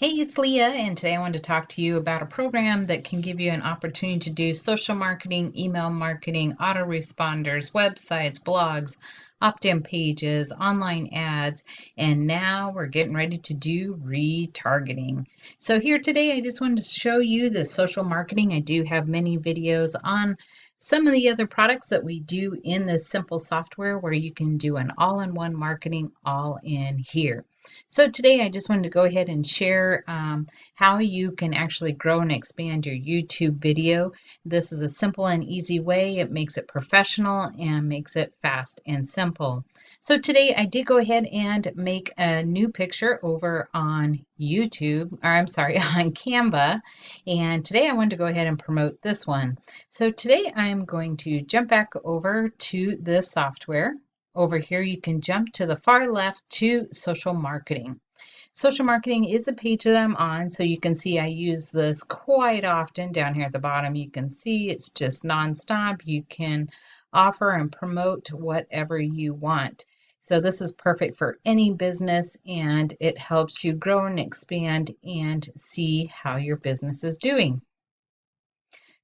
Hey, it's Leah, and today I wanted to talk to you about a program that can give you an opportunity to do social marketing, email marketing, autoresponders, websites, blogs, opt-in pages, online ads, and now we're getting ready to do retargeting. So here today, I just wanted to show you the social marketing. I do have many videos on some of the other products that we do in this simple software where you can do an all-in-one marketing all in here. So today I just wanted to go ahead and share how you can actually grow and expand your YouTube video. This is a simple and easy way. It makes it professional and makes it fast and simple. So today I did go ahead and make a new picture over on YouTube, or I'm sorry, on Canva. And today I wanted to go ahead and promote this one. So today I'm going to jump back over to this software. Over here, you can jump to the far left to social marketing. Social marketing is a page that I'm on, so you can see I use this quite often. Down here at the bottom, you can see it's just nonstop. You can offer and promote whatever you want. So this is perfect for any business, and it helps you grow and expand and see how your business is doing.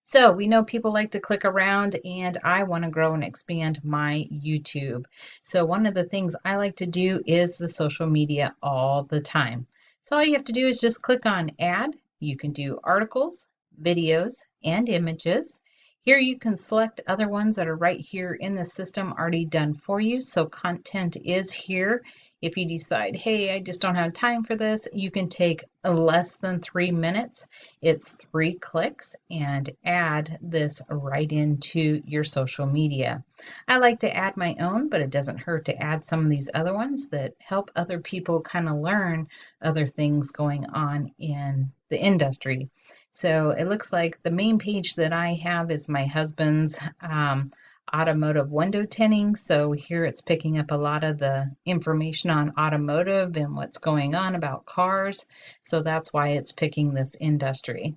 So we know people like to click around, and I want to grow and expand my YouTube. So one of the things I like to do is the social media all the time. So all you have to do is just click on add. You can do articles, videos, and images. Here you can select other ones that are right here in the system already done for you. So content is here. If you decide, hey, I just don't have time for this, you can take less than 3 minutes. It's 3 clicks and add this right into your social media. I like to add my own, but it doesn't hurt to add some of these other ones that help other people kind of learn other things going on in the industry. So it looks like the main page that I have is my husband's automotive window tinting. So here it's picking up a lot of the information on automotive and what's going on about cars. So that's why it's picking this industry.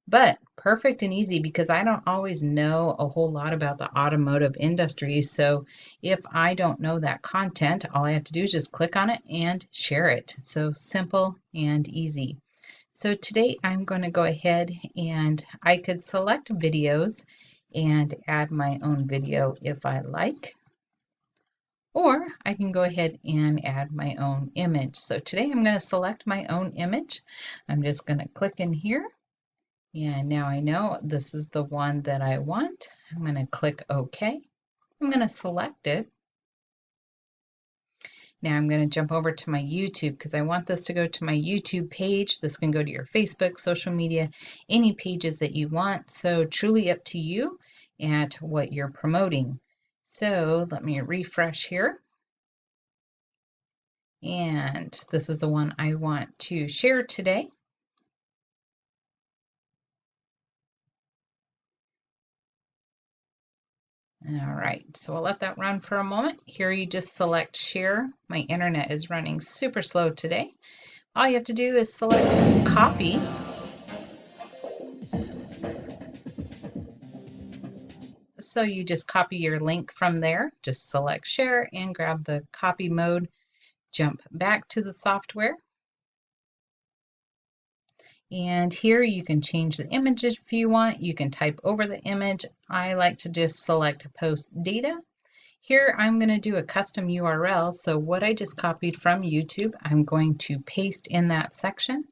But perfect and easy because I don't always know a whole lot about the automotive industry. So if I don't know that content, all I have to do is just click on it and share it. So simple and easy. So today I'm going to go ahead and I could select videos and add my own video if I like, or I can go ahead and add my own image. So today I'm going to select my own image. I'm just going to click in here, and now I know this is the one that I want. I'm going to click OK. I'm going to select it. Now I'm going to jump over to my YouTube because I want this to go to my YouTube page. This can go to your Facebook, social media, any pages that you want. So truly up to you at what you're promoting. So let me refresh here. And this is the one I want to share today. All right, so I'll let that run for a moment. Here you just select share. My internet is running super slow today. All you have to do is select copy. So you just copy your link from there, just select share and grab the copy mode, jump back to the software. And here you can change the image if you want. You can type over the image. I like to just select post data. Here I'm going to do a custom URL. So what I just copied from YouTube, I'm going to paste in that section.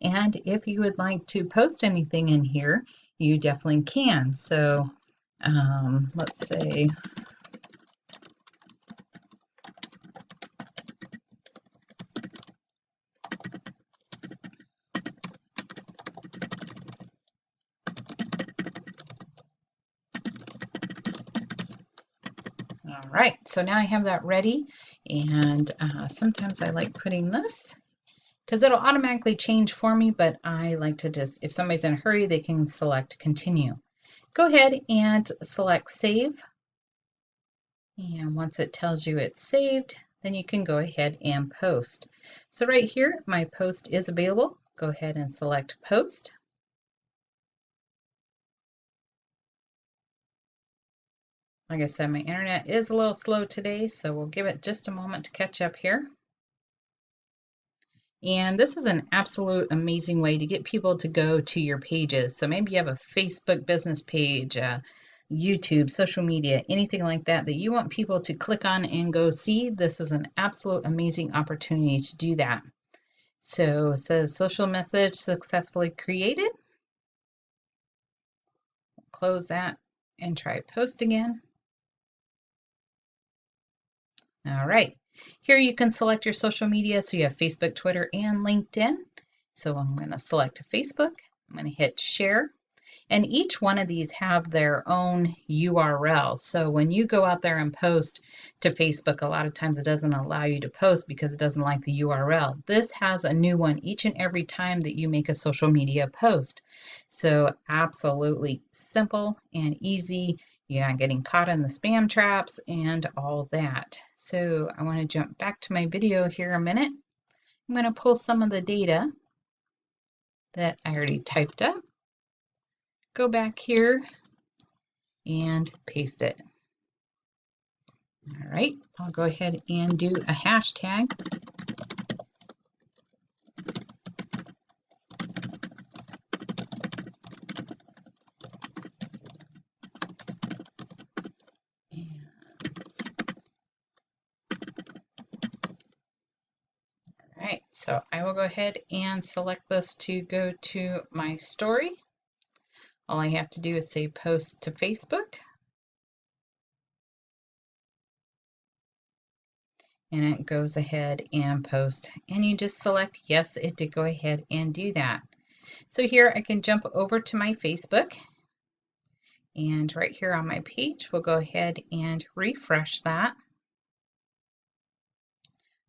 And if you would like to post anything in here, you definitely can. So let's say all right, so now I have that ready, and sometimes I like putting this because it'll automatically change for me, but I like to just, if somebody's in a hurry, they can select continue. Go ahead and select save, and once it tells you it's saved, then you can go ahead and post. So right here, my post is available. Go ahead and select post. Like I said, my internet is a little slow today, so we'll give it just a moment to catch up here. And this is an absolute amazing way to get people to go to your pages. So maybe you have a Facebook business page, YouTube, social media, anything like that that you want people to click on and go see. This is an absolute amazing opportunity to do that. So it says social message successfully created. Close that and try post again. All right. Here you can select your social media. So you have Facebook, Twitter, and LinkedIn. So I'm going to select Facebook. I'm going to hit share. And each one of these have their own URL. So when you go out there and post to Facebook, a lot of times it doesn't allow you to post because it doesn't like the URL. This has a new one each and every time that you make a social media post. So absolutely simple and easy. You're not getting caught in the spam traps and all that. So I want to jump back to my video here a minute. I'm going to pull some of the data that I already typed up. Go back here and paste it. All right, I'll go ahead and do a hashtag. All right, so I will go ahead and select this to go to my story. All I have to do is say post to Facebook. And it goes ahead and post. And you just select, yes, it did go ahead and do that. So here I can jump over to my Facebook. And right here on my page, we'll go ahead and refresh that.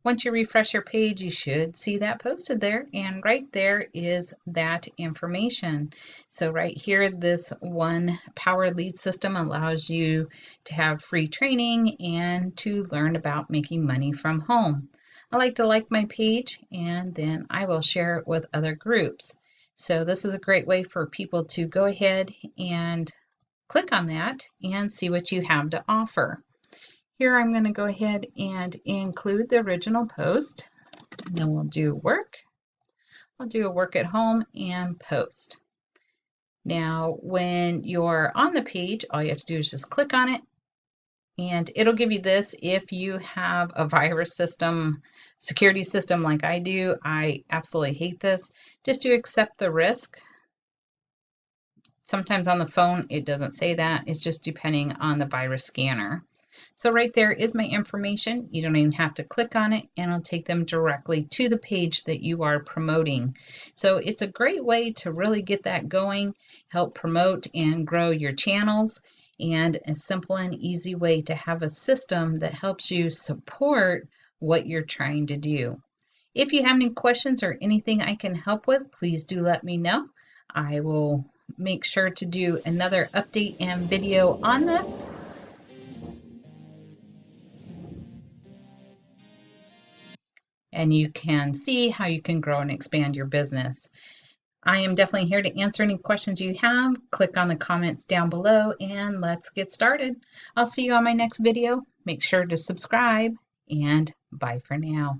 Once you refresh your page, you should see that posted there, and right there is that information. So right here, this one Power Lead System allows you to have free training and to learn about making money from home. I like my page, and then I will share it with other groups. So this is a great way for people to go ahead and click on that and see what you have to offer. Here I'm going to go ahead and include the original post, and then we'll do work. I'll do a work at home and post. Now, when you're on the page, all you have to do is just click on it, and it'll give you this. If you have a virus system, security system like I do, I absolutely hate this. Just to accept the risk. Sometimes on the phone, it doesn't say that. It's just depending on the virus scanner. So right there is my information. You don't even have to click on it, and it'll take them directly to the page that you are promoting. So it's a great way to really get that going, help promote and grow your channels, and a simple and easy way to have a system that helps you support what you're trying to do. If you have any questions or anything I can help with, please do let me know. I will make sure to do another update and video on this. And you can see how you can grow and expand your business. I am definitely here to answer any questions you have. Click on the comments down below and let's get started. I'll see you on my next video. Make sure to subscribe, and bye for now.